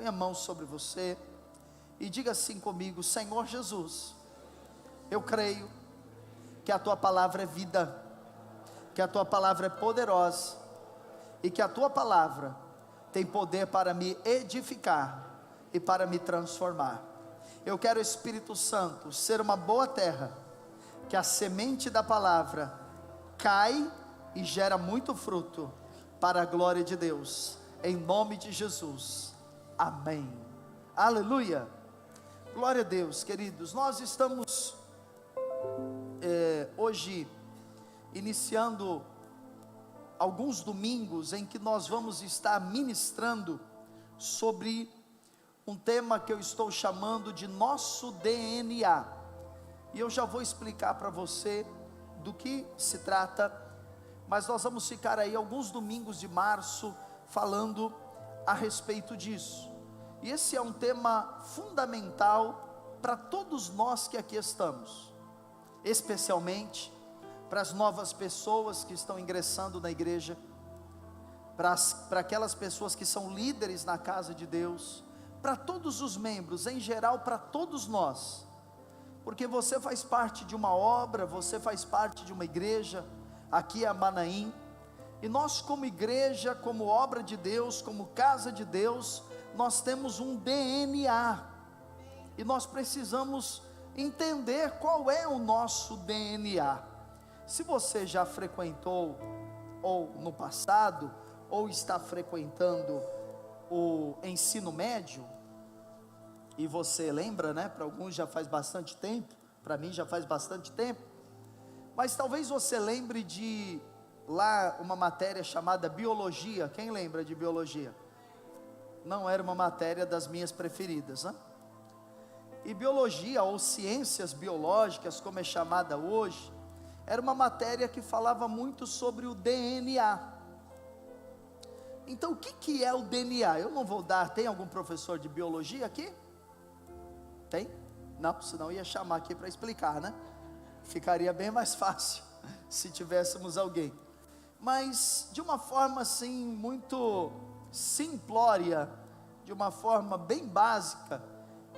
Põe a mão sobre você e diga assim comigo: Senhor Jesus, eu creio que a tua palavra é vida, que a tua palavra é poderosa e que a tua palavra tem poder para me edificar e para me transformar. Eu quero, Espírito Santo, ser uma boa terra, que a semente da palavra cai e gera muito fruto para a glória de Deus, em nome de Jesus, amém, aleluia, glória a Deus. Queridos, nós estamos hoje iniciando alguns domingos em que nós vamos estar ministrando sobre um tema que eu estou chamando de nosso DNA, e eu já vou explicar para você do que se trata, mas nós vamos ficar aí alguns domingos de março falando a respeito disso, e esse é um tema fundamental para todos nós que aqui estamos, especialmente para as novas pessoas que estão ingressando na igreja, para aquelas pessoas que são líderes na casa de Deus, para todos os membros, em geral para todos nós, porque você faz parte de uma obra, você faz parte de uma igreja, aqui é a Manaim, e nós como igreja, como obra de Deus, como casa de Deus, nós temos um DNA, e nós precisamos entender qual é o nosso DNA. Se você já frequentou, ou no passado, ou está frequentando o ensino médio, e você lembra, né? Para alguns já faz bastante tempo, para mim já faz bastante tempo, mas talvez você lembre de lá uma matéria chamada biologia. Quem lembra de biologia? Não era uma matéria das minhas preferidas, né? E biologia, ou ciências biológicas, como é chamada hoje, era uma matéria que falava muito sobre o DNA. Então o que é o DNA? Eu não vou dar, tem algum professor de biologia aqui? Tem? Não, senão ia chamar aqui para explicar, né? Ficaria bem mais fácil se tivéssemos alguém. Mas de uma forma assim muito simplória, de uma forma bem básica,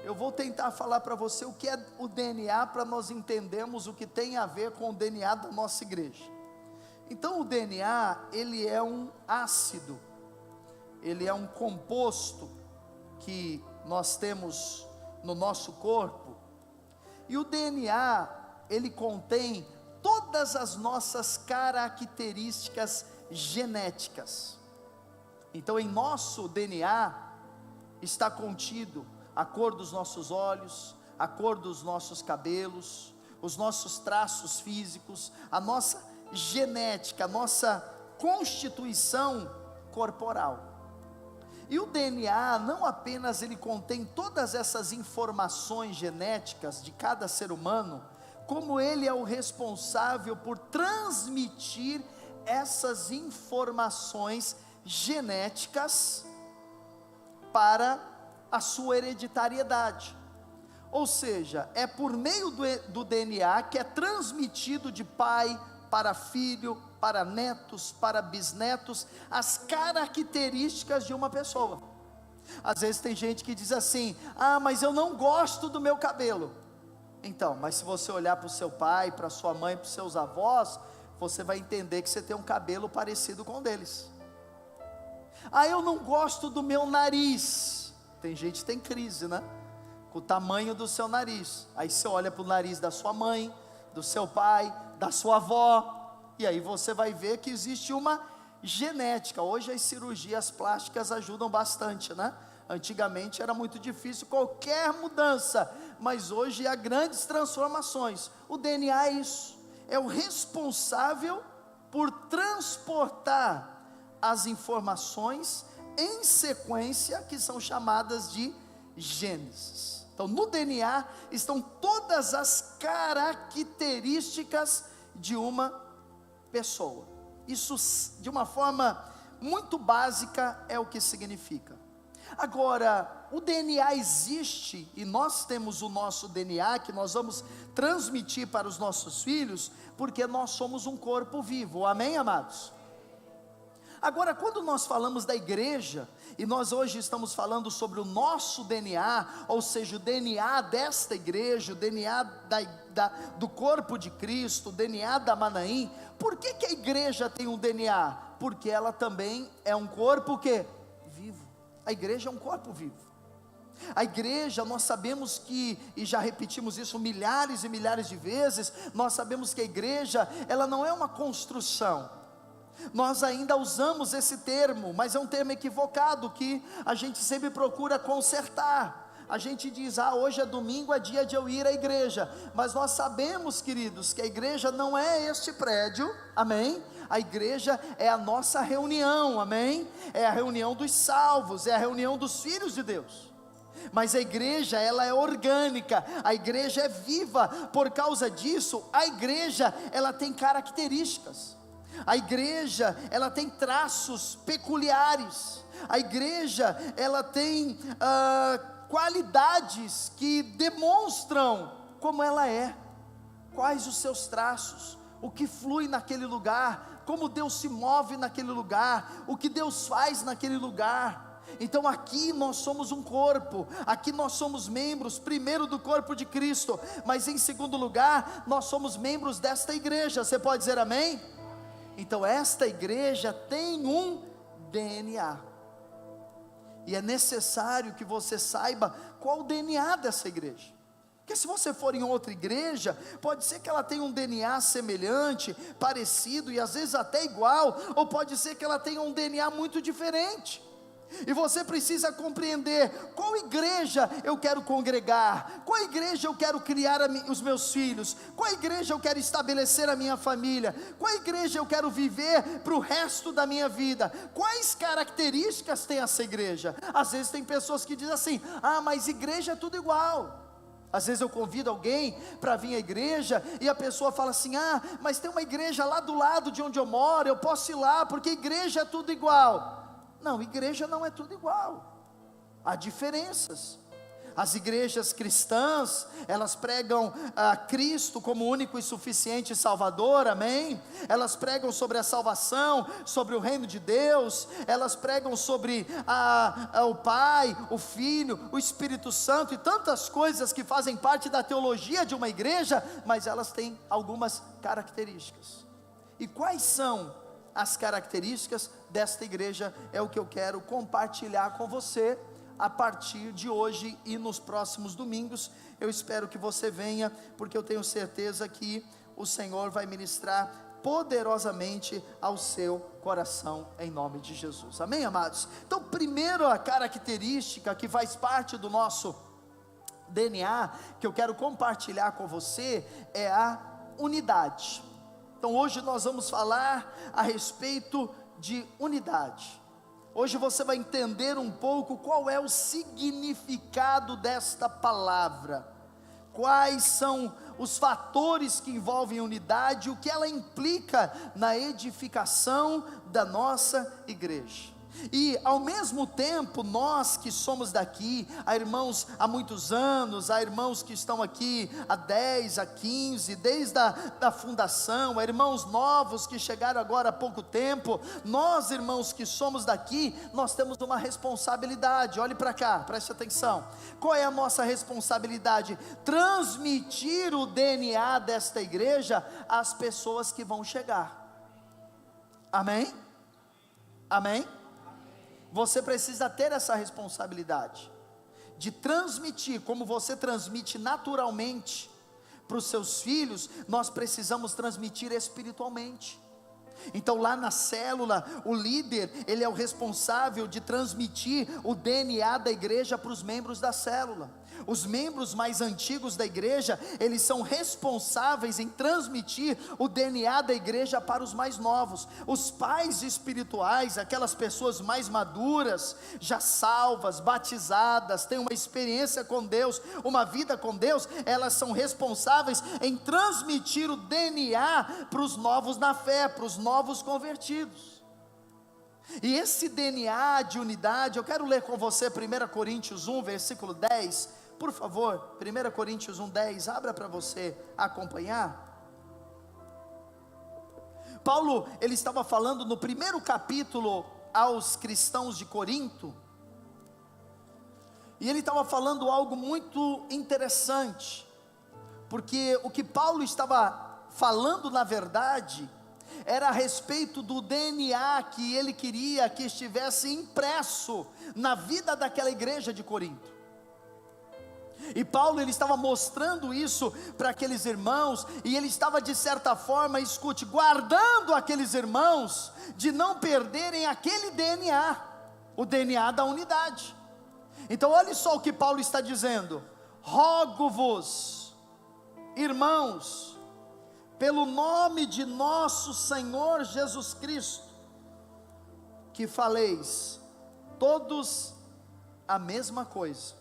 eu vou tentar falar para você o que é o DNA, para nós entendermos o que tem a ver com o DNA da nossa igreja. Então o DNA, ele é um ácido, ele é um composto que nós temos no nosso corpo, e o DNA, ele contém todas as nossas características genéticas. Então em nosso DNA está contido a cor dos nossos olhos, a cor dos nossos cabelos, os nossos traços físicos, a nossa genética, a nossa constituição corporal. E o DNA não apenas ele contém todas essas informações genéticas de cada ser humano, como ele é o responsável por transmitir essas informações genéticas para a sua hereditariedade. Ou seja, é por meio do DNA que é transmitido de pai para filho, para netos, para bisnetos, as características de uma pessoa. Às vezes tem gente que diz assim: ah, mas eu não gosto do meu cabelo. Então, mas se você olhar para o seu pai, para a sua mãe, para os seus avós, você vai entender que você tem um cabelo parecido com o deles. Ah, eu não gosto do meu nariz. Tem gente que tem crise, né? Com o tamanho do seu nariz. Aí você olha para o nariz da sua mãe, do seu pai, da sua avó, e aí você vai ver que existe uma genética. Hoje as cirurgias plásticas ajudam bastante, né? Antigamente era muito difícil qualquer mudança, mas hoje há grandes transformações. O DNA é isso, é o responsável por transportar as informações em sequência, que são chamadas de genes. Então no DNA estão todas as características de uma pessoa. Isso, de uma forma muito básica, é o que significa. Agora, o DNA existe, e nós temos o nosso DNA, que nós vamos transmitir para os nossos filhos, porque nós somos um corpo vivo, amém, amados? Agora, quando nós falamos da igreja, e nós hoje estamos falando sobre o nosso DNA, ou seja, o DNA desta igreja, o DNA do corpo de Cristo, o DNA da Manaim. Por que a igreja tem um DNA? Porque ela também é um corpo vivo. A igreja é um corpo vivo. A igreja, nós sabemos que, e já repetimos isso milhares e milhares de vezes, nós sabemos que a igreja, ela não é uma construção. Nós ainda usamos esse termo, mas é um termo equivocado, que a gente sempre procura consertar. A gente diz, hoje é domingo, é dia de eu ir à igreja, mas nós sabemos, queridos, que a igreja não é este prédio, amém? A igreja é a nossa reunião, amém? É a reunião dos salvos, é a reunião dos filhos de Deus. Mas a igreja, ela é orgânica, a igreja é viva. Por causa disso, a igreja, ela tem características, a igreja, ela tem traços peculiares, a igreja, ela tem qualidades que demonstram como ela é, quais os seus traços, o que flui naquele lugar, como Deus se move naquele lugar, o que Deus faz naquele lugar. Então aqui nós somos um corpo, aqui nós somos membros, primeiro do corpo de Cristo, mas em segundo lugar, nós somos membros desta igreja. Você pode dizer amém? Então esta igreja tem um DNA, e é necessário que você saiba qual o DNA dessa igreja. Porque se você for em outra igreja, pode ser que ela tenha um DNA semelhante, parecido e às vezes até igual, ou pode ser que ela tenha um DNA muito diferente. E você precisa compreender qual igreja eu quero congregar, qual igreja eu quero criar os meus filhos, qual igreja eu quero estabelecer a minha família, qual igreja eu quero viver para o resto da minha vida, quais características tem essa igreja. Às vezes tem pessoas que dizem assim, mas igreja é tudo igual. Às vezes eu convido alguém para vir à igreja, e a pessoa fala assim, mas tem uma igreja lá do lado de onde eu moro, eu posso ir lá, porque igreja é tudo igual. Não, igreja não é tudo igual, há diferenças. As igrejas cristãs, elas pregam a Cristo como único e suficiente Salvador, amém? Elas pregam sobre a salvação, sobre o reino de Deus, elas pregam sobre o Pai, o Filho, o Espírito Santo e tantas coisas que fazem parte da teologia de uma igreja, mas elas têm algumas características. E quais são as características desta igreja? É o que eu quero compartilhar com você a partir de hoje e nos próximos domingos. Eu espero que você venha, porque eu tenho certeza que o Senhor vai ministrar poderosamente ao seu coração, em nome de Jesus, amém, amados? Então, primeiro, a característica que faz parte do nosso DNA, que eu quero compartilhar com você, é a unidade. Então hoje nós vamos falar a respeito de unidade. Hoje você vai entender um pouco qual é o significado desta palavra, quais são os fatores que envolvem unidade, o que ela implica na edificação da nossa igreja. E ao mesmo tempo, nós que somos daqui, há irmãos há muitos anos, há irmãos que estão aqui há 10, há 15, desde a fundação, há irmãos novos que chegaram agora há pouco tempo. Nós, irmãos que somos daqui, nós temos uma responsabilidade. Olhe para cá, preste atenção. Qual é a nossa responsabilidade? Transmitir o DNA desta igreja às pessoas que vão chegar. Amém? Amém? Você precisa ter essa responsabilidade de transmitir, como você transmite naturalmente para os seus filhos, nós precisamos transmitir espiritualmente. Então lá na célula, o líder, ele é o responsável de transmitir o DNA da igreja para os membros da célula. Os membros mais antigos da igreja, eles são responsáveis em transmitir o DNA da igreja para os mais novos. Os pais espirituais, aquelas pessoas mais maduras, já salvas, batizadas, têm uma experiência com Deus, uma vida com Deus, elas são responsáveis em transmitir o DNA para os novos na fé, para os novos convertidos. E esse DNA de unidade, eu quero ler com você 1 Coríntios 1, versículo 10, por favor, 1 Coríntios 1, 10, abra para você acompanhar. Paulo, ele estava falando no primeiro capítulo aos cristãos de Corinto, e ele estava falando algo muito interessante, porque o que Paulo estava falando na verdade, era a respeito do DNA que ele queria que estivesse impresso na vida daquela igreja de Corinto. E Paulo, ele estava mostrando isso para aqueles irmãos, e ele estava de certa forma, escute, guardando aqueles irmãos, de não perderem aquele DNA, o DNA da unidade. Então olhe só o que Paulo está dizendo: rogo-vos, irmãos, pelo nome de nosso Senhor Jesus Cristo, que faleis todos a mesma coisa,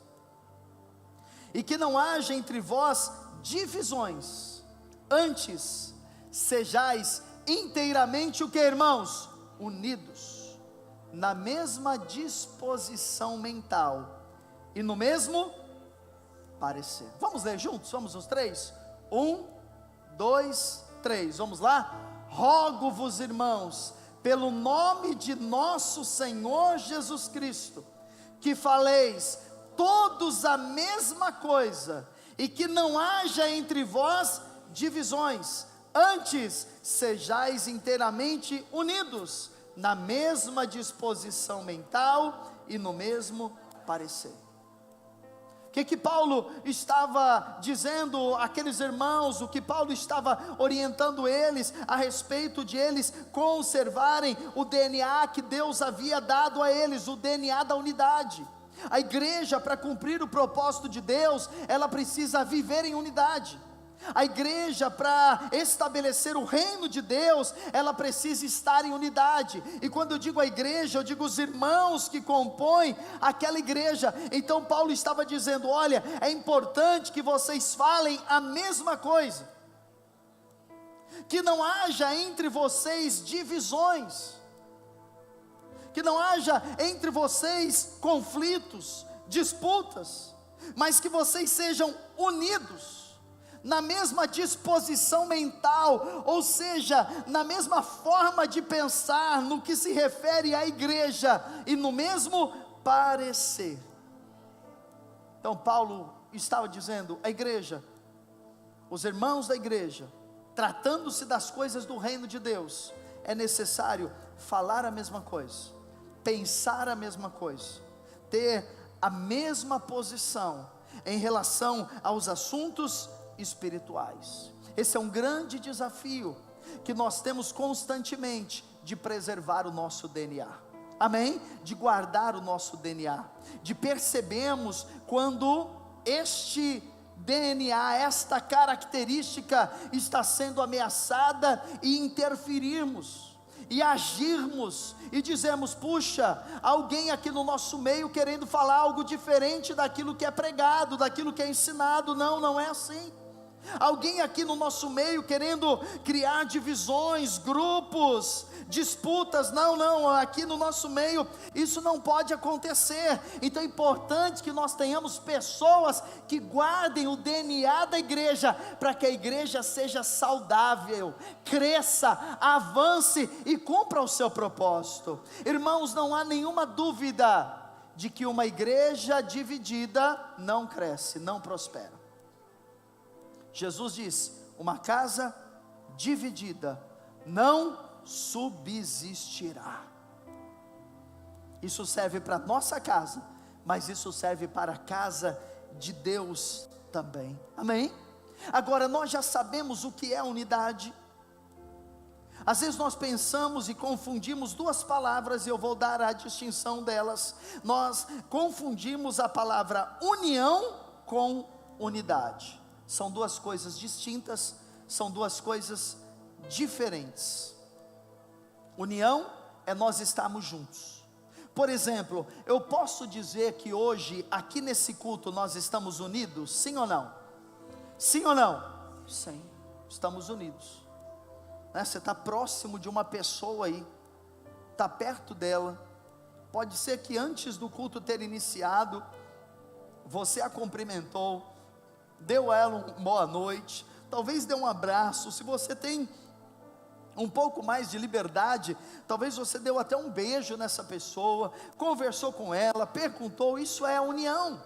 e que não haja entre vós divisões, antes sejais inteiramente o que, irmãos? Unidos, na mesma disposição mental, e no mesmo parecer. Vamos ler juntos? Vamos os três? 1, 2, 3, vamos lá? Rogo-vos, irmãos, pelo nome de nosso Senhor Jesus Cristo, que faleis todos a mesma coisa, e que não haja entre vós divisões, antes sejais inteiramente unidos, na mesma disposição mental e no mesmo parecer. O que Paulo estava dizendo àqueles irmãos, o que Paulo estava orientando eles, a respeito de eles conservarem o DNA que Deus havia dado a eles, o DNA da unidade. A igreja, para cumprir o propósito de Deus, ela precisa viver em unidade. A igreja, para estabelecer o reino de Deus, ela precisa estar em unidade. E quando eu digo a igreja, eu digo os irmãos que compõem aquela igreja. Então Paulo estava dizendo: olha, é importante que vocês falem a mesma coisa, que não haja entre vocês divisões, que não haja entre vocês conflitos, disputas, mas que vocês sejam unidos, na mesma disposição mental, ou seja, na mesma forma de pensar, no que se refere à igreja, e no mesmo parecer. Então Paulo estava dizendo, a igreja, os irmãos da igreja, tratando-se das coisas do reino de Deus, é necessário falar a mesma coisa, pensar a mesma coisa, ter a mesma posição em relação aos assuntos espirituais. Esse é um grande desafio que nós temos constantemente, de preservar o nosso DNA, amém? De guardar o nosso DNA, de percebermos quando este DNA, esta característica está sendo ameaçada, e interferirmos, e agirmos, e dizemos, puxa, alguém aqui no nosso meio querendo falar algo diferente daquilo que é pregado, daquilo que é ensinado. Não, não é assim. Alguém aqui no nosso meio querendo criar divisões, grupos, disputas. Não, aqui no nosso meio isso não pode acontecer. Então é importante que nós tenhamos pessoas que guardem o DNA da igreja, para que a igreja seja saudável, cresça, avance e cumpra o seu propósito. Irmãos, não há nenhuma dúvida de que uma igreja dividida não cresce, não prospera. Jesus diz, uma casa dividida não subsistirá. Isso serve para a nossa casa, mas isso serve para a casa de Deus também, amém? Agora, nós já sabemos o que é unidade. Às vezes nós pensamos e confundimos duas palavras, e eu vou dar a distinção delas. Nós confundimos a palavra união com unidade. São duas coisas distintas, são duas coisas diferentes. União é nós estarmos juntos. Por exemplo, eu posso dizer que hoje, aqui nesse culto, nós estamos unidos? Sim ou não? Sim ou não? Sim, estamos unidos. Você está próximo de uma pessoa aí, está perto dela. Pode ser que antes do culto ter iniciado, você a cumprimentou, deu a ela uma boa noite, talvez deu um abraço. Se você tem um pouco mais de liberdade. Talvez você deu até um beijo nessa pessoa, conversou com ela, perguntou. Isso é união.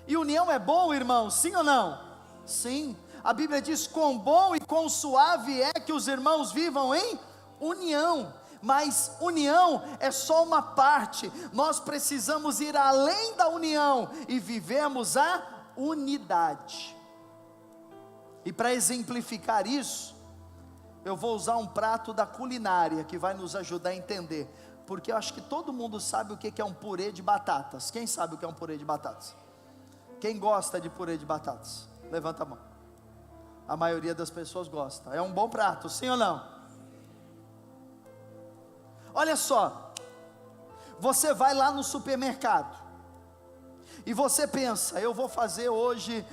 E união é bom, irmão, sim ou não? Sim. A Bíblia diz: quão bom e quão suave é que os irmãos vivam em união. Mas união é só uma parte. Nós precisamos ir além da união e vivemos a unidade. E para exemplificar isso, eu vou usar um prato da culinária que vai nos ajudar a entender. Porque eu acho que todo mundo sabe o que é um purê de batatas. Quem sabe o que é um purê de batatas? Quem gosta de purê de batatas? Levanta a mão. A maioria das pessoas gosta. É um bom prato, sim ou não? Olha só. Você vai lá no supermercado e você pensa: eu vou fazer hoje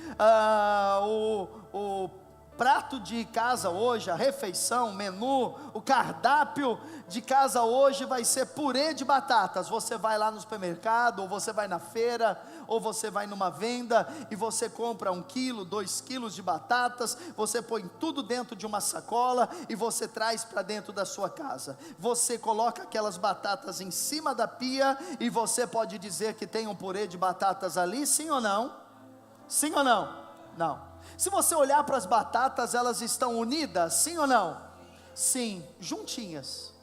o prato de casa hoje, a refeição, o menu, o cardápio de casa hoje vai ser purê de batatas. Você vai lá no supermercado, ou você vai na feira, ou você vai numa venda, e você compra 1 quilo, 2 quilos de batatas, você põe tudo dentro de uma sacola, e você traz para dentro da sua casa. Você coloca aquelas batatas em cima da pia, e você pode dizer que tem um purê de batatas ali, sim ou não? Sim ou não? Não. Se você olhar para as batatas, elas estão unidas, sim ou não? Sim, juntinhas,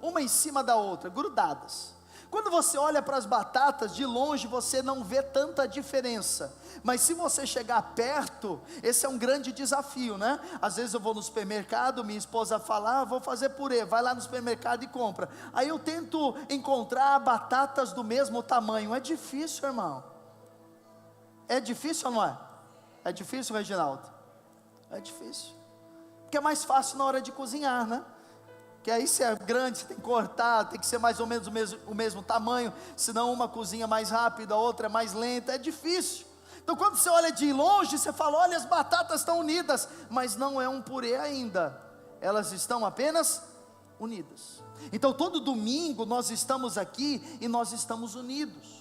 uma em cima da outra, grudadas. Quando você olha para as batatas de longe, você não vê tanta diferença, mas se você chegar perto, esse é um grande desafio, né? Às vezes eu vou no supermercado, minha esposa fala: vou fazer purê, vai lá no supermercado e compra. Aí eu tento encontrar batatas do mesmo tamanho. É difícil, irmão. É difícil ou não é? É difícil, Reginaldo? É difícil, porque é mais fácil na hora de cozinhar, né? Que aí se é grande, você tem que cortar, tem que ser mais ou menos o mesmo tamanho, senão uma cozinha mais rápida, a outra é mais lenta, é difícil. Então quando você olha de longe, você fala: olha, as batatas estão unidas, mas não é um purê ainda, elas estão apenas unidas. Então todo domingo nós estamos aqui e nós estamos unidos.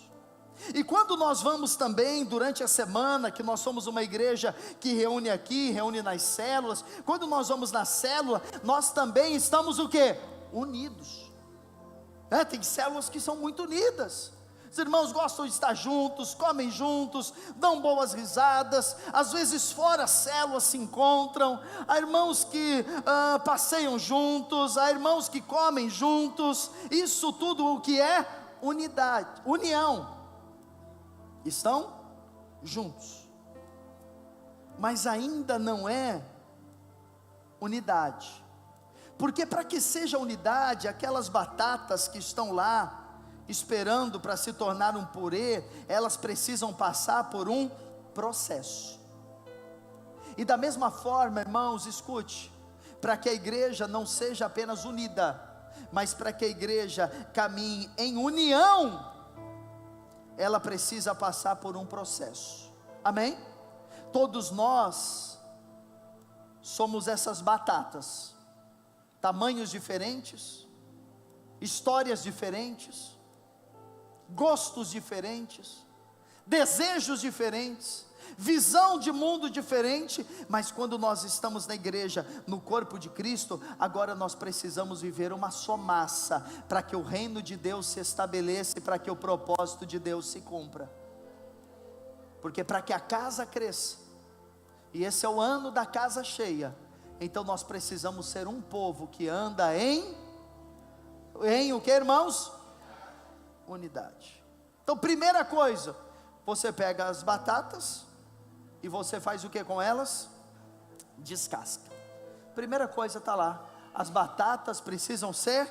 E quando nós vamos também durante a semana, que nós somos uma igreja que reúne aqui, reúne nas células, quando nós vamos na célula, nós também estamos o quê? Unidos. Tem células que são muito unidas. Os irmãos gostam de estar juntos, comem juntos, dão boas risadas, às vezes fora a célula se encontram. Há irmãos que passeiam juntos, há irmãos que comem juntos. Isso tudo o que é? Unidade, união. Estão juntos, mas ainda não é unidade, porque para que seja unidade, aquelas batatas que estão lá, esperando para se tornar um purê, elas precisam passar por um processo. E da mesma forma, irmãos, escute, para que a igreja não seja apenas unida, mas para que a igreja caminhe em união, ela precisa passar por um processo, amém? Todos nós somos essas batatas, tamanhos diferentes, histórias diferentes, gostos diferentes, desejos diferentes, visão de mundo diferente, mas quando nós estamos na igreja, no corpo de Cristo, agora nós precisamos viver uma só massa, para que o reino de Deus se estabeleça e para que o propósito de Deus se cumpra. Porque para que a casa cresça, e esse é o ano da casa cheia, então nós precisamos ser um povo que anda em o que, irmãos? Unidade. Então primeira coisa, você pega as batatas e você faz o que com elas? Descasca. Primeira coisa está lá, as batatas precisam ser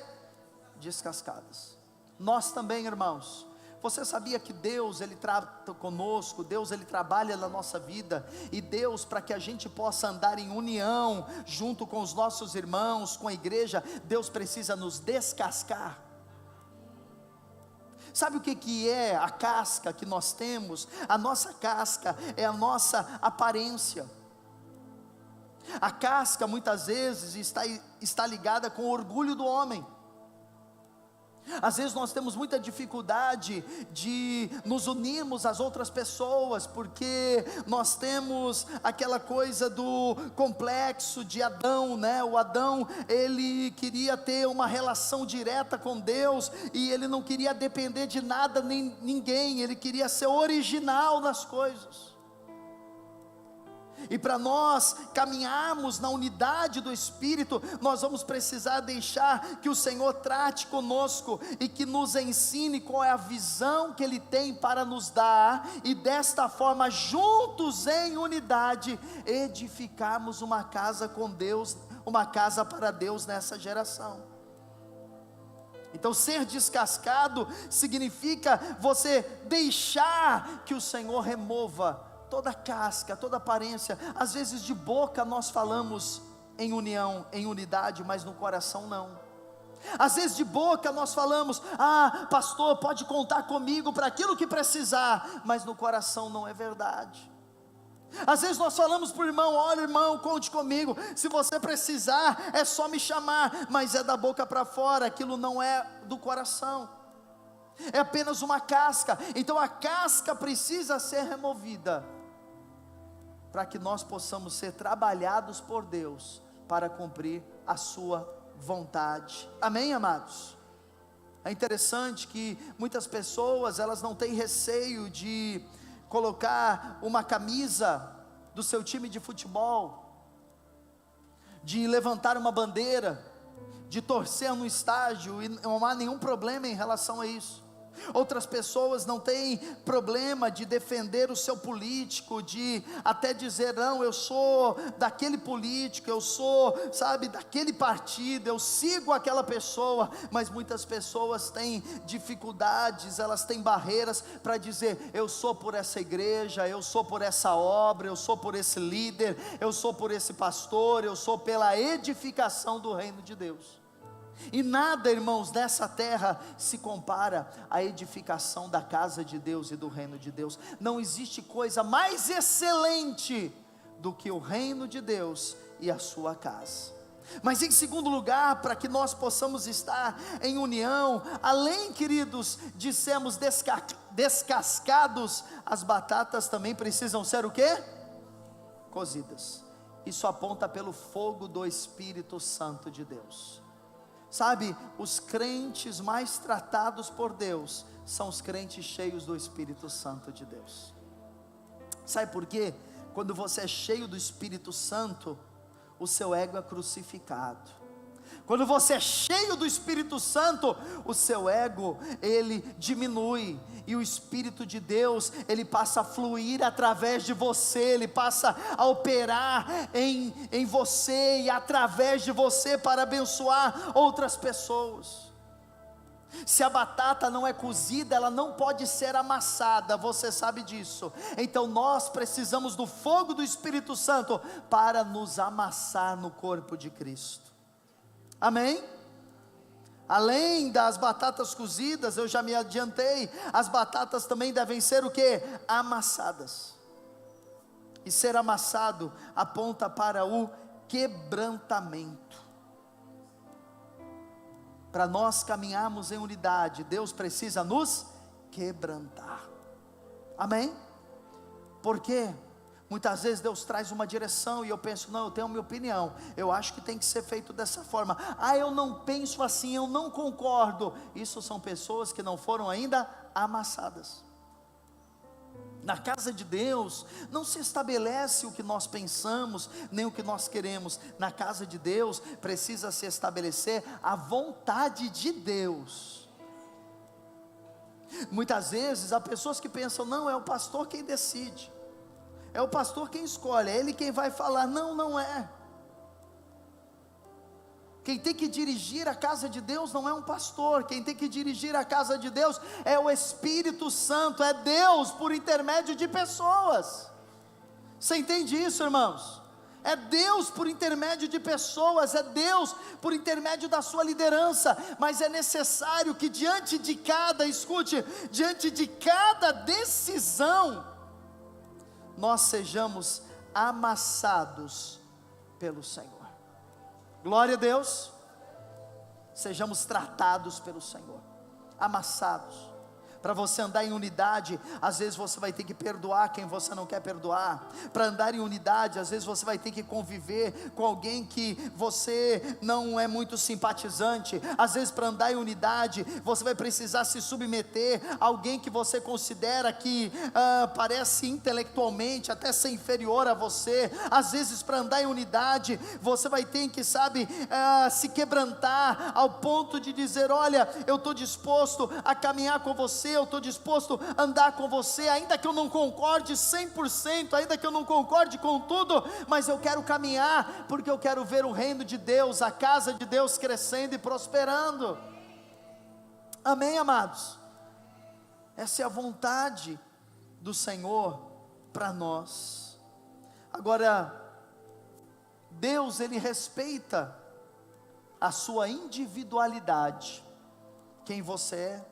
descascadas. Nós também, irmãos, você sabia que Deus, Ele trata conosco, Deus, Ele trabalha na nossa vida, e Deus, para que a gente possa andar em união, junto com os nossos irmãos, com a igreja, Deus precisa nos descascar. Sabe o que é a casca que nós temos? A nossa casca é a nossa aparência. A casca muitas vezes está ligada com o orgulho do homem. Às vezes nós temos muita dificuldade de nos unirmos às outras pessoas, porque nós temos aquela coisa do complexo de Adão, né? O Adão, ele queria ter uma relação direta com Deus, e ele não queria depender de nada nem ninguém, ele queria ser original nas coisas. E para nós caminharmos na unidade do Espírito, nós vamos precisar deixar que o Senhor trate conosco e que nos ensine qual é a visão que Ele tem para nos dar, e desta forma, juntos em unidade, edificarmos uma casa com Deus, uma casa para Deus nessa geração. Então, ser descascado significa você deixar que o Senhor remova toda casca, toda aparência. Às vezes de boca nós falamos em união, em unidade, mas no coração não. Às vezes de boca nós falamos: pastor, pode contar comigo para aquilo que precisar, mas no coração não é verdade. Às vezes nós falamos para o irmão: olha, irmão, conte comigo, se você precisar é só me chamar, mas é da boca para fora, aquilo não é do coração, é apenas uma casca. Então a casca precisa ser removida, para que nós possamos ser trabalhados por Deus, para cumprir a sua vontade. Amém, amados? É interessante que muitas pessoas, elas não têm receio de colocar uma camisa do seu time de futebol, de levantar uma bandeira, de torcer no estádio, e não há nenhum problema em relação a isso. Outras pessoas não têm problema de defender o seu político, de até dizer: não, eu sou daquele político, eu sou, daquele partido, eu sigo aquela pessoa. Mas muitas pessoas têm dificuldades, elas têm barreiras para dizer: eu sou por essa igreja, eu sou por essa obra, eu sou por esse líder, eu sou por esse pastor, eu sou pela edificação do reino de Deus. E nada, irmãos, nessa terra se compara à edificação da casa de Deus e do reino de Deus. Não existe coisa mais excelente do que o reino de Deus e a sua casa. Mas em segundo lugar, para que nós possamos estar em união, além, queridos, de sermos descascados, as batatas também precisam ser o quê? Cozidas. Isso aponta pelo fogo do Espírito Santo de Deus. Os crentes mais tratados por Deus são os crentes cheios do Espírito Santo de Deus. Sabe por quê? Quando você é cheio do Espírito Santo, o seu ego é crucificado. Quando você é cheio do Espírito Santo, o seu ego, ele diminui, e o Espírito de Deus, ele passa a fluir através de você, ele passa a operar em você e através de você para abençoar outras pessoas. Se a batata não é cozida, ela não pode ser amassada, você sabe disso. Então nós precisamos do fogo do Espírito Santo para nos amassar no corpo de Cristo. Amém? Além das batatas cozidas, eu já me adiantei, as batatas também devem ser o quê? Amassadas. E ser amassado aponta para o quebrantamento. Para nós caminharmos em unidade, Deus precisa nos quebrantar. Amém? Por quê? Muitas vezes Deus traz uma direção e eu penso: não, eu tenho a minha opinião, eu acho que tem que ser feito dessa forma. Eu não penso assim, eu não concordo. Isso são pessoas que não foram ainda amassadas. Na casa de Deus não se estabelece o que nós pensamos, nem o que nós queremos. Na casa de Deus precisa se estabelecer a vontade de Deus. Muitas vezes há pessoas que pensam: não, é o pastor quem decide, é o pastor quem escolhe, é ele quem vai falar. Não, não é. Quem tem que dirigir a casa de Deus não é um pastor. Quem tem que dirigir a casa de Deus é o Espírito Santo, é Deus por intermédio de pessoas. Você entende isso, irmãos? É Deus por intermédio de pessoas, é Deus por intermédio da sua liderança. Mas é necessário que diante de cada decisão, nós sejamos amassados pelo Senhor. Glória a Deus. Sejamos tratados pelo Senhor. amassados. Para você andar em unidade, às vezes você vai ter que perdoar quem você não quer perdoar. Para andar em unidade, às vezes você vai ter que conviver com alguém que você não é muito simpatizante. Às vezes, para andar em unidade, você vai precisar se submeter a alguém que você considera que parece intelectualmente até ser inferior a você. Às vezes, para andar em unidade, você vai ter que, se quebrantar ao ponto de dizer: olha, eu estou disposto a caminhar com você, eu estou disposto a andar com você, ainda que eu não concorde 100%, ainda que eu não concorde com tudo, mas eu quero caminhar, porque eu quero ver o reino de Deus, a casa de Deus crescendo e prosperando. Amém, amados? Essa é a vontade do Senhor para nós. Agora, Deus, Ele respeita a sua individualidade, quem você é,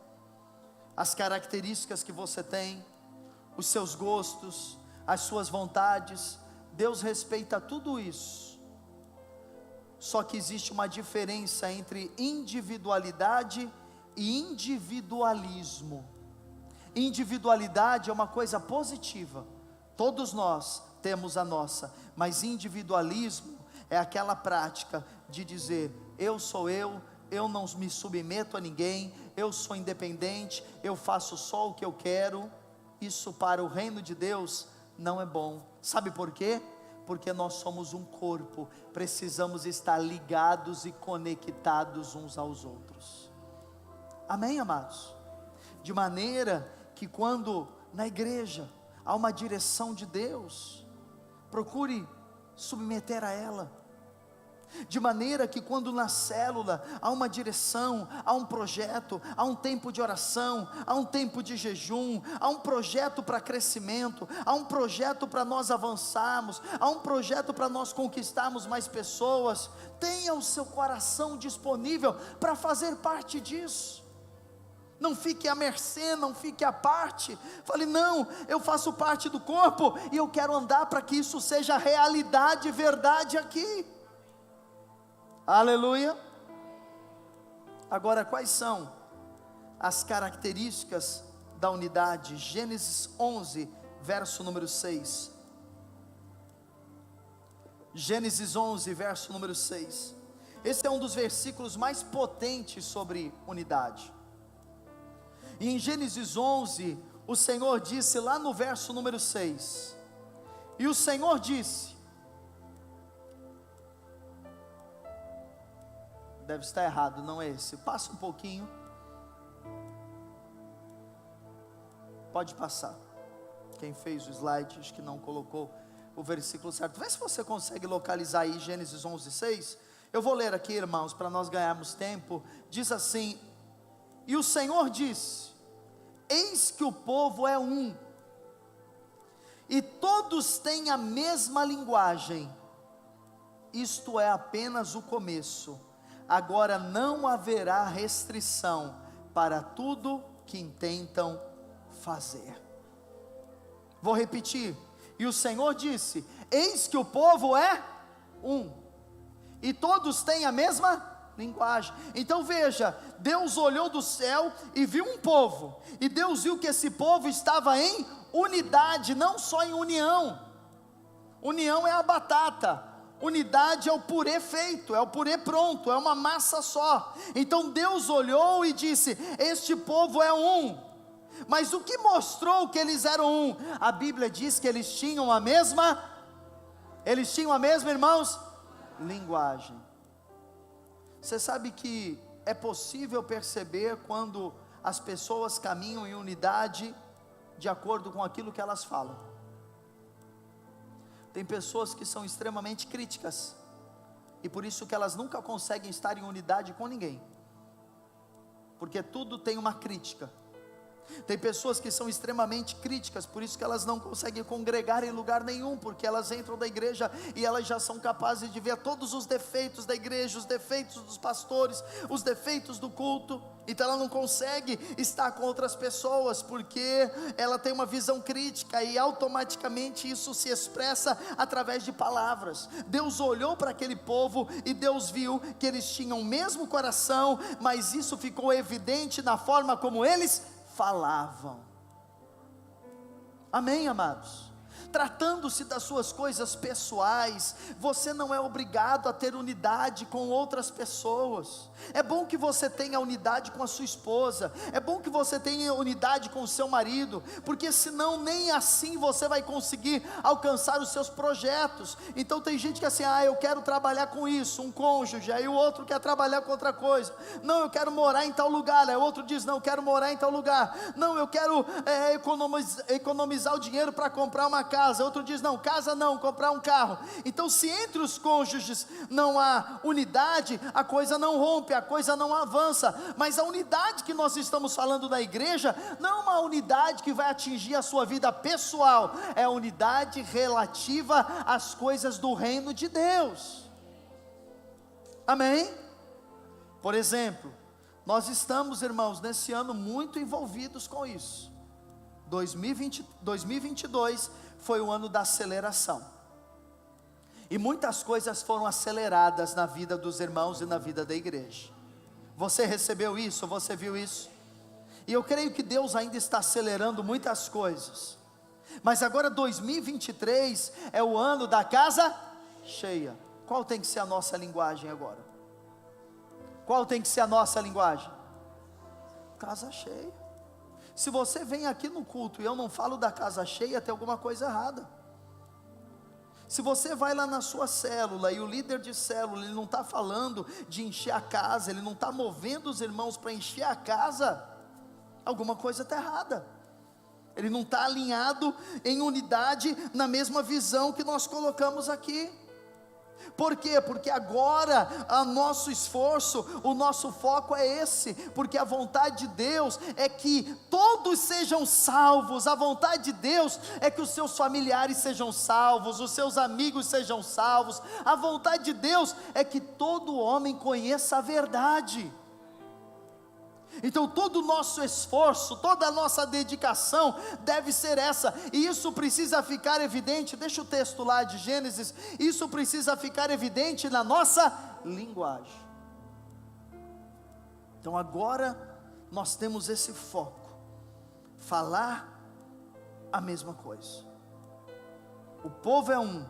as características que você tem, os seus gostos, as suas vontades. Deus respeita tudo isso. Só que existe uma diferença entre individualidade e individualismo. Individualidade é uma coisa positiva, todos nós temos a nossa, mas individualismo é aquela prática de dizer: eu sou eu não me submeto a ninguém, eu sou independente, eu faço só o que eu quero. Isso para o reino de Deus não é bom. Sabe por quê? Porque nós somos um corpo, precisamos estar ligados e conectados uns aos outros. Amém, amados? De maneira que quando na igreja há uma direção de Deus, procure submeter a ela. De maneira que quando na célula há uma direção, há um projeto, há um tempo de oração, há um tempo de jejum, há um projeto para crescimento, há um projeto para nós avançarmos, há um projeto para nós conquistarmos mais pessoas, tenha o seu coração disponível para fazer parte disso. Não fique à mercê, não fique à parte. Fale: não, eu faço parte do corpo e eu quero andar para que isso seja realidade, verdade aqui. Aleluia. Agora, quais são as características da unidade? Gênesis 11, verso número 6. Gênesis 11, verso número 6. Esse é um dos versículos mais potentes sobre unidade. E em Gênesis 11, o Senhor disse lá no verso número 6: e o Senhor disse, deve estar errado, não é esse, passa um pouquinho, pode passar, quem fez o slide, acho que não colocou o versículo certo, vê se você consegue localizar aí Gênesis 11, 6, eu vou ler aqui, irmãos, para nós ganharmos tempo. Diz assim: e o Senhor disse, eis que o povo é um, e todos têm a mesma linguagem, isto é apenas o começo, agora não haverá restrição para tudo que intentam fazer. Vou repetir, e o Senhor disse, eis que o povo é um, e todos têm a mesma linguagem. Então veja, Deus olhou do céu e viu um povo, e Deus viu que esse povo estava em unidade, não só em união. União é a batata, unidade é o purê feito, é o purê pronto, é uma massa só. Então Deus olhou e disse, este povo é um. Mas o que mostrou que eles eram um? A Bíblia diz que eles tinham a mesma, irmãos, linguagem. Você sabe que é possível perceber quando as pessoas caminham em unidade de acordo com aquilo que elas falam. Tem pessoas que são extremamente críticas, e por isso que elas nunca conseguem estar em unidade com ninguém, porque tudo tem uma crítica. Tem pessoas que são extremamente críticas, por isso que elas não conseguem congregar em lugar nenhum, porque elas entram da igreja e elas já são capazes de ver todos os defeitos da igreja, os defeitos dos pastores, os defeitos do culto. Então ela não consegue estar com outras pessoas, porque ela tem uma visão crítica, e automaticamente isso se expressa através de palavras. Deus olhou para aquele povo, e Deus viu que eles tinham o mesmo coração, mas isso ficou evidente na forma como eles falavam. Amém, amados? Tratando-se das suas coisas pessoais, você não é obrigado a ter unidade com outras pessoas. É bom que você tenha unidade com a sua esposa, é bom que você tenha unidade com o seu marido, porque senão nem assim você vai conseguir alcançar os seus projetos. Então tem gente que é assim, eu quero trabalhar com isso, um cônjuge, aí o outro quer trabalhar com outra coisa. Não, eu quero morar em tal lugar, aí o outro diz, não, eu quero morar em tal lugar. Não, eu quero economizar o dinheiro para comprar uma casa. Outro diz, não, casa não, comprar um carro. Então se entre os cônjuges não há unidade, a coisa não rompe, a coisa não avança. Mas a unidade que nós estamos falando da igreja, não é uma unidade que vai atingir a sua vida pessoal, é a unidade relativa às coisas do reino de Deus. Amém? Por exemplo, nós estamos, irmãos, nesse ano muito envolvidos com isso. 2022 foi o ano da aceleração, e muitas coisas foram aceleradas na vida dos irmãos e na vida da igreja. Você recebeu isso? Você viu isso? E eu creio que Deus ainda está acelerando muitas coisas, mas agora 2023 é o ano da casa cheia. Qual tem que ser a nossa linguagem agora? Qual tem que ser a nossa linguagem? Casa cheia. Se você vem aqui no culto e eu não falo da casa cheia, tem alguma coisa errada. Se você vai lá na sua célula e o líder de célula, ele não está falando de encher a casa, ele não está movendo os irmãos para encher a casa, alguma coisa está errada. Ele não está alinhado em unidade na mesma visão que nós colocamos aqui. Por quê? Porque agora o nosso esforço, o nosso foco é esse, porque a vontade de Deus é que todos sejam salvos. A vontade de Deus é que os seus familiares sejam salvos, os seus amigos sejam salvos. A vontade de Deus é que todo homem conheça a verdade. Então todo o nosso esforço, toda a nossa dedicação deve ser essa, e isso precisa ficar evidente. Deixa o texto lá de Gênesis. Isso precisa ficar evidente na nossa linguagem. Então agora nós temos esse foco, falar a mesma coisa. O povo é um,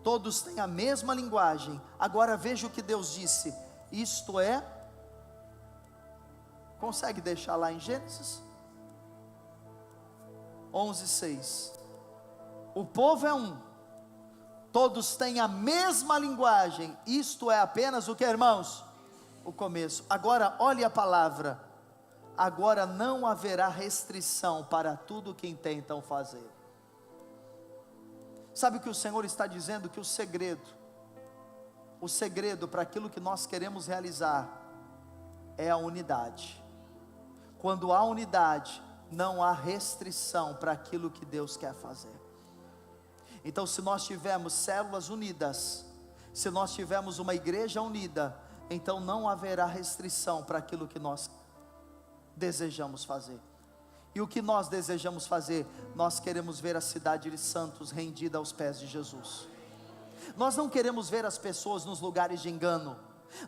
todos têm a mesma linguagem. Agora veja o que Deus disse, isto é. Consegue deixar lá em Gênesis 11:6. O povo é um, todos têm a mesma linguagem. Isto é apenas o que, irmãos? O começo. Agora olhe a palavra. Agora não haverá restrição para tudo que intentam fazer. Sabe o que o Senhor está dizendo? Que o segredo para aquilo que nós queremos realizar é a unidade. Quando há unidade, não há restrição para aquilo que Deus quer fazer. Então se nós tivermos células unidas, se nós tivermos uma igreja unida, então não haverá restrição para aquilo que nós desejamos fazer. E o que nós desejamos fazer? Nós queremos ver a cidade de Santos rendida aos pés de Jesus. Nós não queremos ver as pessoas nos lugares de engano.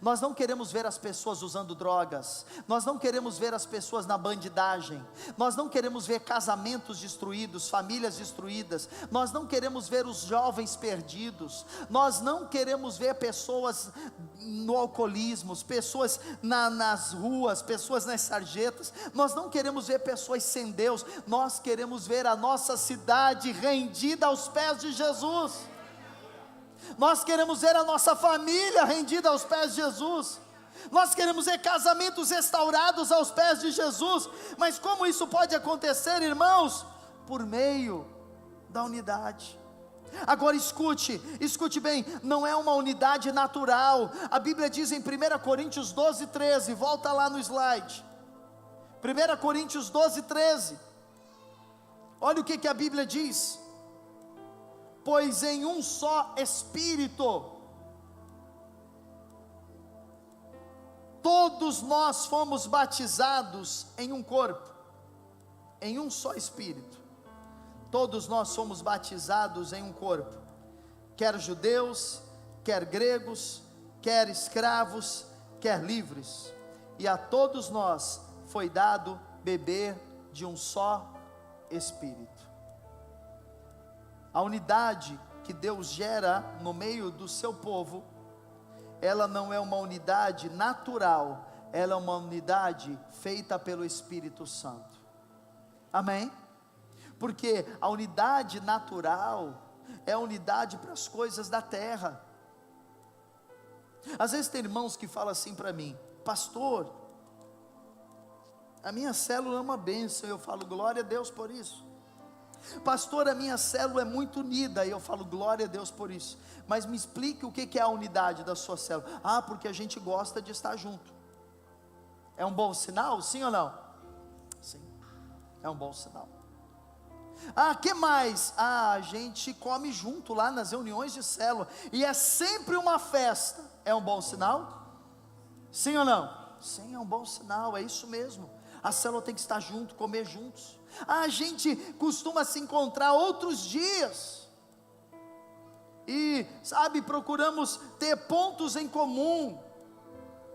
Nós não queremos ver as pessoas usando drogas. Nós não queremos ver as pessoas na bandidagem. Nós não queremos ver casamentos destruídos, famílias destruídas. Nós não queremos ver os jovens perdidos. Nós não queremos ver pessoas no alcoolismo, pessoas nas ruas, pessoas nas sarjetas. Nós não queremos ver pessoas sem Deus. Nós queremos ver a nossa cidade rendida aos pés de Jesus. Nós queremos ver a nossa família rendida aos pés de Jesus. Nós queremos ver casamentos restaurados aos pés de Jesus. Mas como isso pode acontecer, irmãos? Por meio da unidade. Agora escute bem, não é uma unidade natural. A Bíblia diz em 1 Coríntios 12:13, volta lá no slide. 1 Coríntios 12:13. Olha o que a Bíblia diz. Pois em um só Espírito todos nós fomos batizados em um corpo, em um só Espírito. Todos nós somos batizados em um corpo, quer judeus, quer gregos, quer escravos, quer livres, e a todos nós foi dado beber de um só Espírito. A unidade que Deus gera no meio do seu povo, ela não é uma unidade natural, ela é uma unidade feita pelo Espírito Santo. Amém? Porque a unidade natural é a unidade para as coisas da terra. Às vezes tem irmãos que falam assim para mim: pastor, a minha célula é uma bênção. Eu falo: glória a Deus por isso. Pastor, a minha célula é muito unida. E eu falo: glória a Deus por isso. Mas me explique o que é a unidade da sua célula. Ah, porque a gente gosta de estar junto. É um bom sinal, sim ou não? Sim, é um bom sinal. Ah, que mais? Ah, a gente come junto lá nas reuniões de célula, e é sempre uma festa. É um bom sinal? Sim ou não? Sim, é um bom sinal, é isso mesmo. A célula tem que estar junto, comer juntos. Ah, a gente costuma se encontrar outros dias, e sabe, procuramos ter pontos em comum.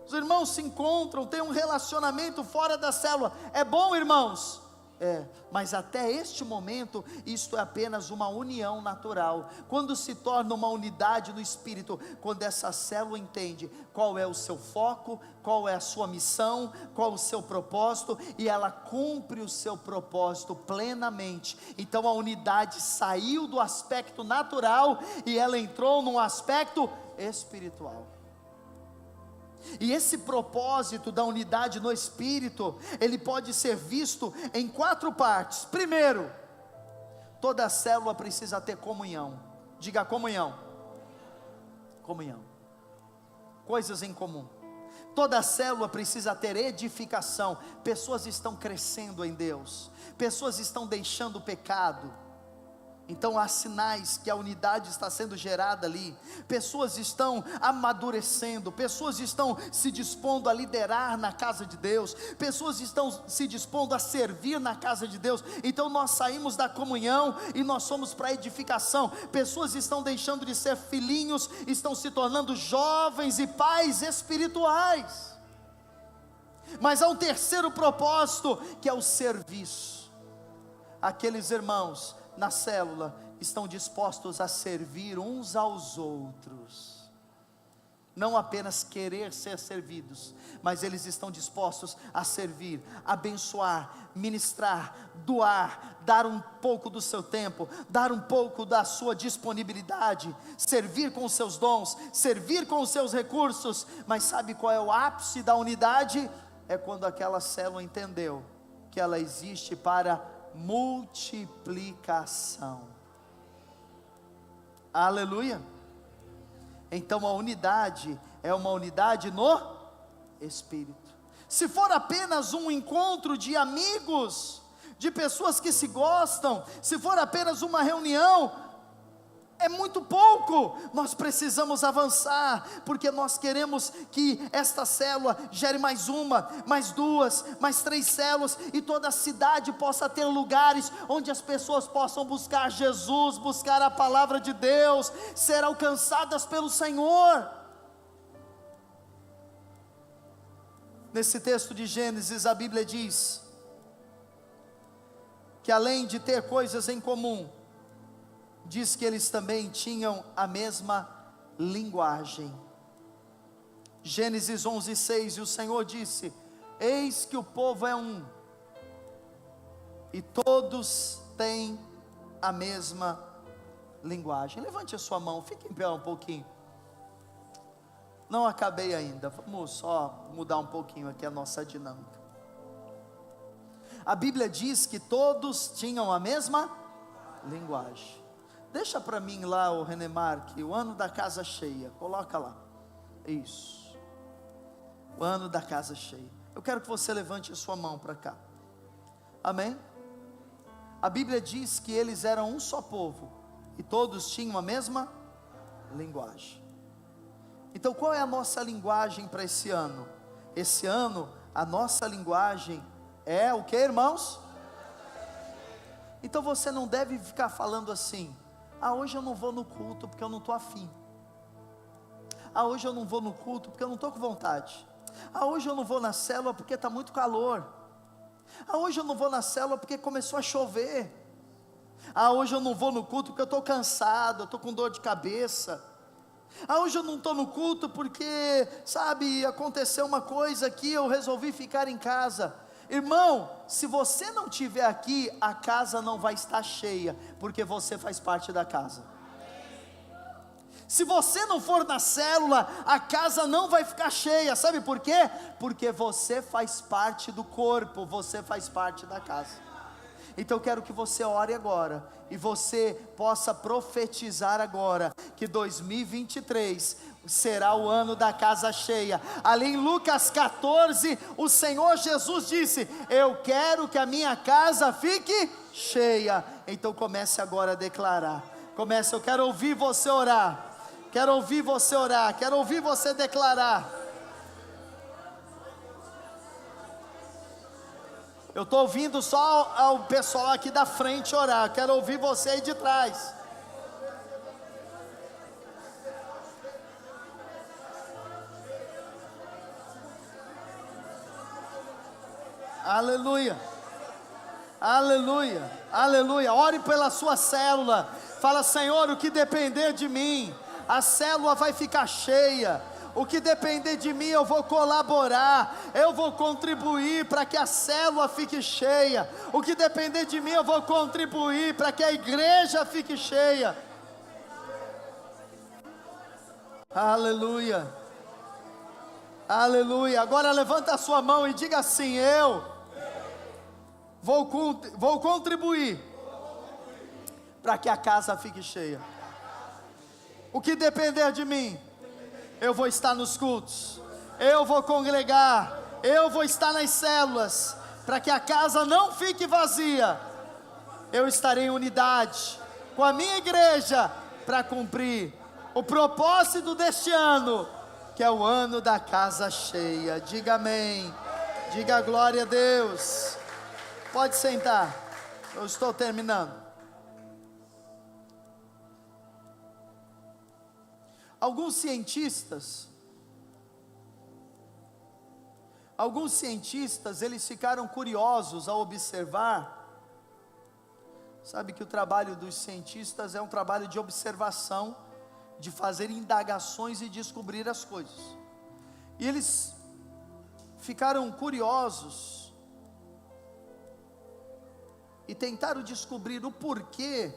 Os irmãos se encontram, tem um relacionamento fora da célula. É bom, irmãos? É, mas até este momento, isto é apenas uma união natural. Quando se torna uma unidade no Espírito, quando essa célula entende qual é o seu foco, qual é a sua missão, qual o seu propósito, e ela cumpre o seu propósito plenamente, então a unidade saiu do aspecto natural, e ela entrou num aspecto espiritual. E esse propósito da unidade no Espírito, ele pode ser visto em 4 partes. Primeiro, toda célula precisa ter comunhão. Diga comunhão. Comunhão. Coisas em comum. Toda célula precisa ter edificação. Pessoas estão crescendo em Deus. Pessoas estão deixando o pecado. Então há sinais que a unidade está sendo gerada ali. Pessoas estão amadurecendo, pessoas estão se dispondo a liderar na casa de Deus, pessoas estão se dispondo a servir na casa de Deus. Então nós saímos da comunhão e nós somos para a edificação. Pessoas estão deixando de ser filhinhos, estão se tornando jovens e pais espirituais. Mas há um terceiro propósito, que é o serviço. Aqueles irmãos na célula estão dispostos a servir uns aos outros, não apenas querer ser servidos, mas eles estão dispostos a servir, abençoar, ministrar, doar, dar um pouco do seu tempo, dar um pouco da sua disponibilidade, servir com os seus dons, servir com os seus recursos. Mas sabe qual é o ápice da unidade? É quando aquela célula entendeu que ela existe para multiplicação. Aleluia. Então a unidade é uma unidade no Espírito. Se for apenas um encontro de amigos, de pessoas que se gostam, se for apenas uma reunião, é muito pouco. Nós precisamos avançar, porque nós queremos que esta célula gere mais uma, mais duas, mais 3 células, e toda a cidade possa ter lugares onde as pessoas possam buscar Jesus, buscar a palavra de Deus, ser alcançadas pelo Senhor. Nesse texto de Gênesis, a Bíblia diz que além de ter coisas em comum, diz que eles também tinham a mesma linguagem. Gênesis 11:6, e o Senhor disse: eis que o povo é um, e todos têm a mesma linguagem. Levante a sua mão, fique em pé um pouquinho. Não acabei ainda, vamos só mudar um pouquinho aqui a nossa dinâmica. A Bíblia diz que todos tinham a mesma linguagem. Deixa para mim lá, o Renemar, que o ano da casa cheia, coloca lá, isso, o ano da casa cheia. Eu quero que você levante a sua mão para cá, amém? A Bíblia diz que eles eram um só povo, e todos tinham a mesma linguagem. Então qual é a nossa linguagem para esse ano? Esse ano, a nossa linguagem é o que, irmãos? Então você não deve ficar falando assim: ah, hoje eu não vou no culto porque eu não estou afim. Ah, hoje eu não vou no culto porque eu não estou com vontade. Ah, hoje eu não vou na célula porque está muito calor. Ah, hoje eu não vou na célula porque começou a chover. Ah, hoje eu não vou no culto porque eu estou cansado, eu estou com dor de cabeça. Ah, hoje eu não estou no culto porque, sabe, aconteceu uma coisa aqui, eu resolvi ficar em casa. Irmão, se você não estiver aqui, a casa não vai estar cheia, porque você faz parte da casa. Se você não for na célula, a casa não vai ficar cheia, sabe por quê? Porque você faz parte do corpo, você faz parte da casa. Então eu quero que você ore agora, e você possa profetizar agora, que 2023 será o ano da casa cheia. Ali em Lucas 14, o Senhor Jesus disse: eu quero que a minha casa fique cheia. Então comece agora a declarar, comece, eu quero ouvir você orar, quero ouvir você orar, quero ouvir você declarar. Eu estou ouvindo só o pessoal aqui da frente orar, quero ouvir você aí de trás. Aleluia, aleluia, aleluia. Ore pela sua célula, fala: Senhor, o que depender de mim, a célula vai ficar cheia. O que depender de mim, eu vou colaborar, eu vou contribuir para que a célula fique cheia. O que depender de mim, eu vou contribuir para que a igreja fique cheia. Aleluia, aleluia. Agora levanta a sua mão e diga assim: eu vou contribuir para que a casa fique cheia. O que depender de mim, eu vou estar nos cultos, eu vou congregar, eu vou estar nas células, para que a casa não fique vazia. Eu estarei em unidade com a minha igreja, para cumprir o propósito deste ano, que é o ano da casa cheia. Diga amém, diga glória a Deus. Pode sentar, eu estou terminando. Alguns cientistas, eles ficaram curiosos ao observar. Sabe que o trabalho dos cientistas é um trabalho de observação, de fazer indagações e descobrir as coisas. E eles ficaram curiosos e tentaram descobrir o porquê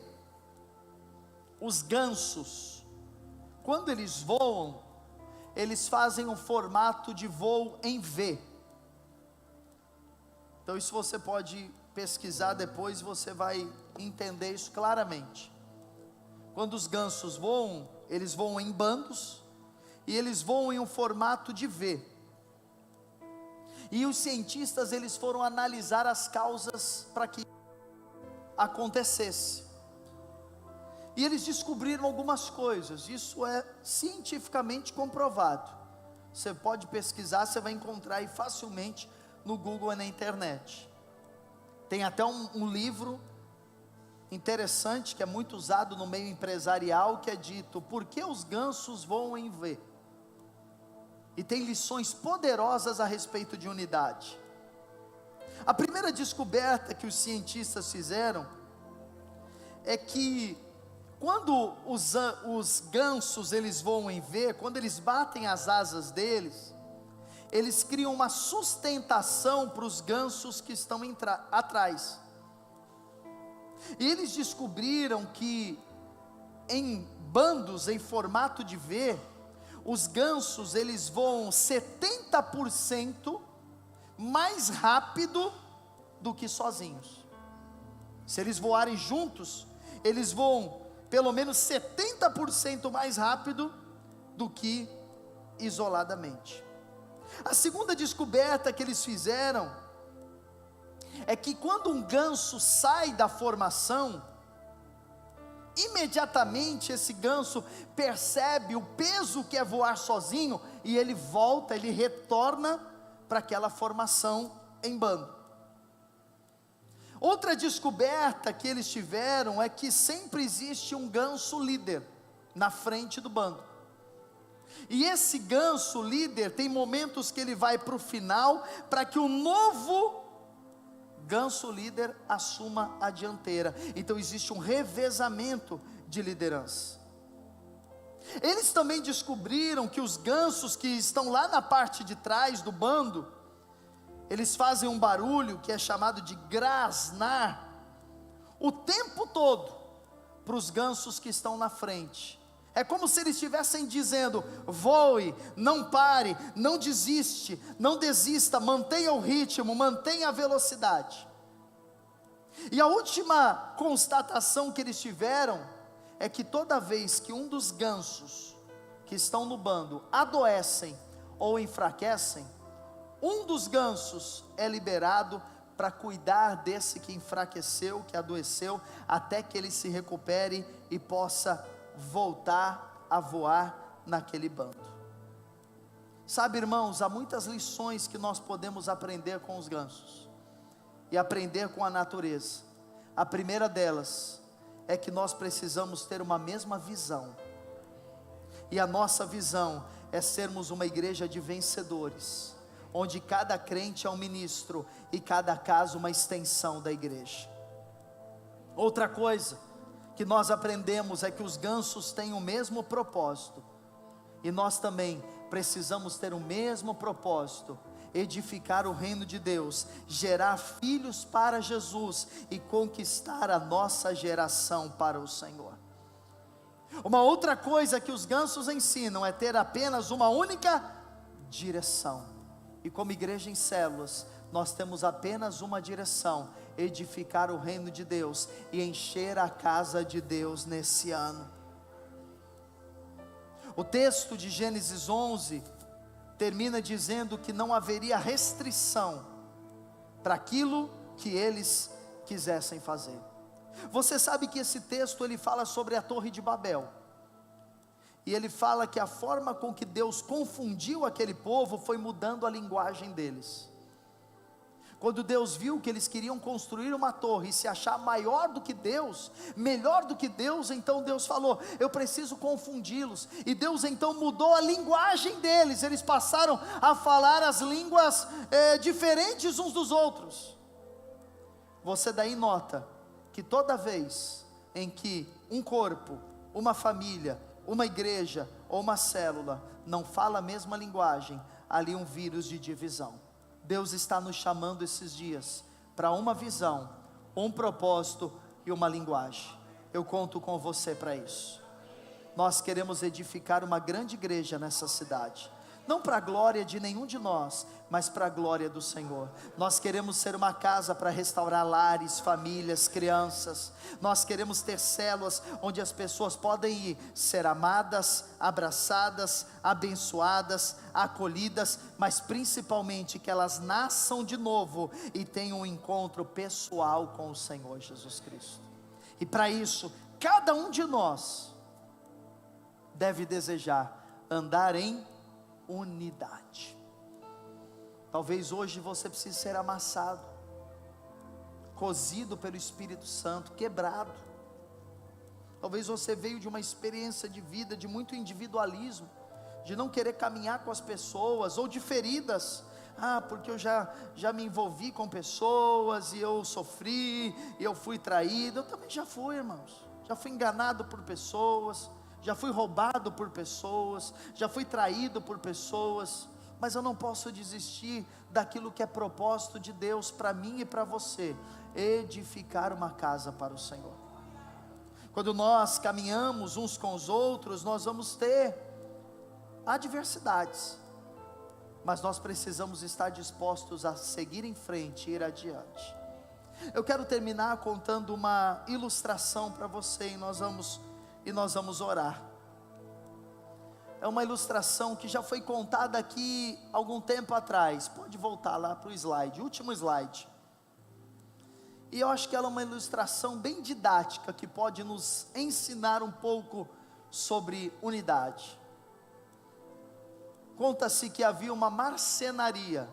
os gansos, quando eles voam, eles fazem um formato de voo em V. Então isso você pode pesquisar depois, você vai entender isso claramente. Quando os gansos voam, eles voam em bandos, e eles voam em um formato de V. E os cientistas, eles foram analisar as causas para que acontecesse. E eles descobriram algumas coisas, isso é cientificamente comprovado. Você pode pesquisar, você vai encontrar aí facilmente no Google e na internet. Tem até um livro interessante, que é muito usado no meio empresarial, que é dito: por que os gansos voam em V? E tem lições poderosas a respeito de unidade. A primeira descoberta que os cientistas fizeram é que quando os gansos eles voam em V, quando eles batem as asas deles, eles criam uma sustentação para os gansos que estão atrás. E eles descobriram que em bandos em formato de V, os gansos eles voam 70% mais rápido do que sozinhos. Se eles voarem juntos, eles voam pelo menos 70% mais rápido do que isoladamente. A segunda descoberta que eles fizeram é que quando um ganso sai da formação, imediatamente esse ganso percebe o peso que é voar sozinho, e ele volta, ele retorna para aquela formação em bando. Outra descoberta que eles tiveram é que sempre existe um ganso líder na frente do bando. E esse ganso líder tem momentos que ele vai para o final, para que o novo ganso líder assuma a dianteira. Então existe um revezamento de liderança. Eles também descobriram que os gansos que estão lá na parte de trás do bando, eles fazem um barulho que é chamado de grasnar, o tempo todo, para os gansos que estão na frente. É como se eles estivessem dizendo: voe, não pare, não desiste, não desista, mantenha o ritmo, mantenha a velocidade. E a última constatação que eles tiveram é que toda vez que um dos gansos que estão no bando adoecem ou enfraquecem, um dos gansos é liberado para cuidar desse que enfraqueceu, que adoeceu, até que ele se recupere e possa voltar a voar naquele bando. Sabe, irmãos, há muitas lições que nós podemos aprender com os gansos e aprender com a natureza. A primeira delas é que nós precisamos ter uma mesma visão, e a nossa visão é sermos uma igreja de vencedores, onde cada crente é um ministro e cada casa uma extensão da igreja. Outra coisa que nós aprendemos é que os gansos têm o mesmo propósito, e nós também precisamos ter o mesmo propósito: edificar o reino de Deus, gerar filhos para Jesus e conquistar a nossa geração para o Senhor. Uma outra coisa que os gansos ensinam é ter apenas uma única direção, e como igreja em células, nós temos apenas uma direção: edificar o reino de Deus e encher a casa de Deus nesse ano. O texto de Gênesis 11 termina dizendo que não haveria restrição para aquilo que eles quisessem fazer. Você sabe que esse texto ele fala sobre a Torre de Babel, e ele fala que a forma com que Deus confundiu aquele povo foi mudando a linguagem deles. Quando Deus viu que eles queriam construir uma torre e se achar maior do que Deus, melhor do que Deus, então Deus falou: eu preciso confundi-los. E Deus então mudou a linguagem deles. Eles passaram a falar as línguas diferentes uns dos outros. Você daí nota que toda vez em que um corpo, uma família, uma igreja ou uma célula não fala a mesma linguagem, ali um vírus de divisão. Deus está nos chamando esses dias para uma visão, um propósito e uma linguagem. Eu conto com você para isso. Nós queremos edificar uma grande igreja nessa cidade, não para a glória de nenhum de nós, mas para a glória do Senhor. Nós queremos ser uma casa para restaurar lares, famílias, crianças. Nós queremos ter células onde as pessoas podem ir ser amadas, abraçadas, abençoadas, acolhidas, mas principalmente que elas nasçam de novo e tenham um encontro pessoal com o Senhor Jesus Cristo. E para isso, cada um de nós deve desejar andar em unidade. Talvez hoje você precise ser amassado, cozido pelo Espírito Santo, quebrado. Talvez você veio de uma experiência de vida de muito individualismo, de não querer caminhar com as pessoas, ou de feridas. Porque eu já me envolvi com pessoas, e eu sofri, e eu fui traído. Eu também já fui, irmãos. Já fui enganado por pessoas, já fui roubado por pessoas, já fui traído por pessoas, mas eu não posso desistir daquilo que é propósito de Deus para mim e para você: edificar uma casa para o Senhor. Quando nós caminhamos uns com os outros, nós vamos ter adversidades, mas nós precisamos estar dispostos a seguir em frente e ir adiante. Eu quero terminar contando uma ilustração para você, e nós vamos orar. É uma ilustração que já foi contada aqui algum tempo atrás. Pode voltar lá para o slide, último slide. E eu acho que ela é uma ilustração bem didática, que pode nos ensinar um pouco sobre unidade. Conta-se que havia uma marcenaria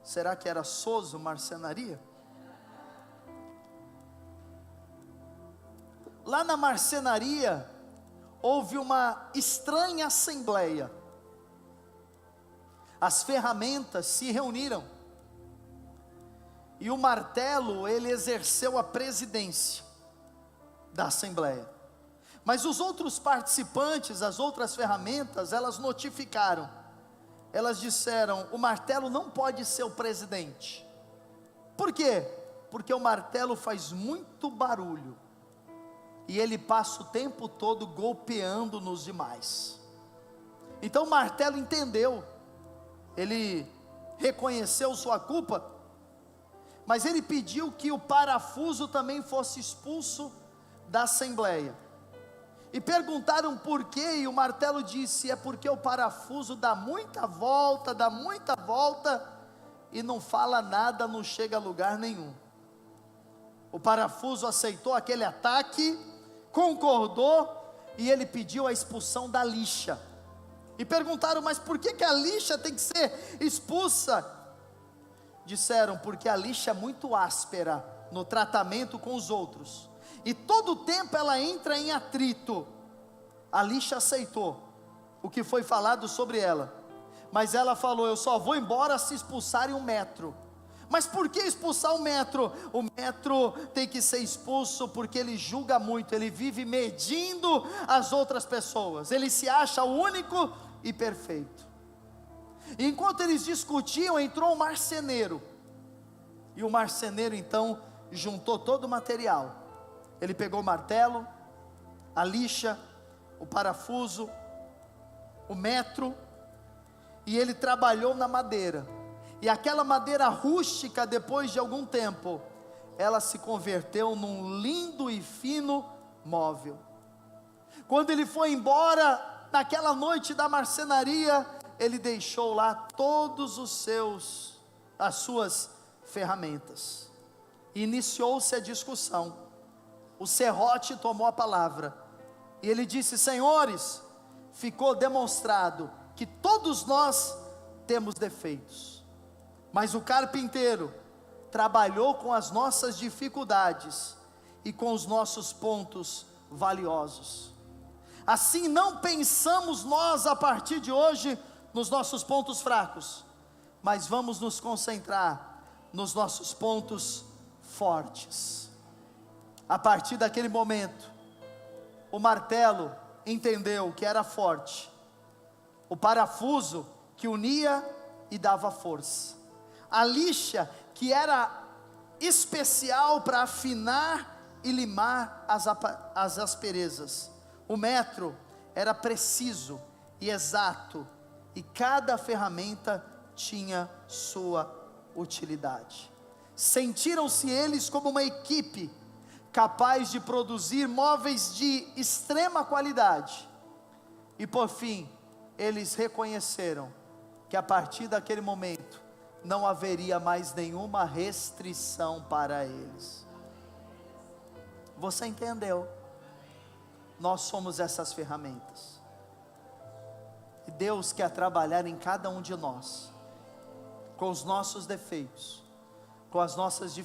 Será que era Soso Marcenaria? Lá na marcenaria, houve uma estranha assembleia. As ferramentas se reuniram. E o martelo, ele exerceu a presidência da assembleia. Mas os outros participantes, as outras ferramentas, elas notificaram. Elas disseram: o martelo não pode ser o presidente. Por quê? Porque o martelo faz muito barulho. E ele passa o tempo todo golpeando nos demais. Então o martelo entendeu. Ele reconheceu sua culpa. Mas ele pediu que o parafuso também fosse expulso da assembleia. E perguntaram por quê, e o martelo disse: é porque o parafuso dá muita volta, e não fala nada, não chega a lugar nenhum. O parafuso aceitou aquele ataque, concordou, e ele pediu a expulsão da lixa. E perguntaram: mas por que a lixa tem que ser expulsa? Disseram: porque a lixa é muito áspera no tratamento com os outros, e todo o tempo ela entra em atrito. A lixa aceitou o que foi falado sobre ela, mas ela falou: eu só vou embora se expulsarem 1 metro. Mas por que expulsar 1 metro? O metro tem que ser expulso porque ele julga muito, ele vive medindo as outras pessoas, ele se acha o único e perfeito. E enquanto eles discutiam, entrou um marceneiro, e o marceneiro então juntou todo o material. Ele pegou o martelo, a lixa, o parafuso, o metro, e ele trabalhou na madeira. E aquela madeira rústica, depois de algum tempo, ela se converteu num lindo e fino móvel. Quando ele foi embora, naquela noite da marcenaria, ele deixou lá todos as suas ferramentas. Iniciou-se a discussão. O serrote tomou a palavra, e ele disse: senhores, ficou demonstrado que todos nós temos defeitos, mas o carpinteiro trabalhou com as nossas dificuldades e com os nossos pontos valiosos. Assim não pensamos nós a partir de hoje nos nossos pontos fracos, mas vamos nos concentrar nos nossos pontos fortes. A partir daquele momento, o martelo entendeu que era forte, o parafuso que unia e dava força, a lixa que era especial para afinar e limar as asperezas, o metro era preciso e exato, e cada ferramenta tinha sua utilidade. Sentiram-se eles como uma equipe capaz de produzir móveis de extrema qualidade. E por fim, eles reconheceram que a partir daquele momento não haveria mais nenhuma restrição para eles. Você entendeu? Nós somos essas ferramentas, e Deus quer trabalhar em cada um de nós, com os nossos defeitos, com as nossas dificuldades,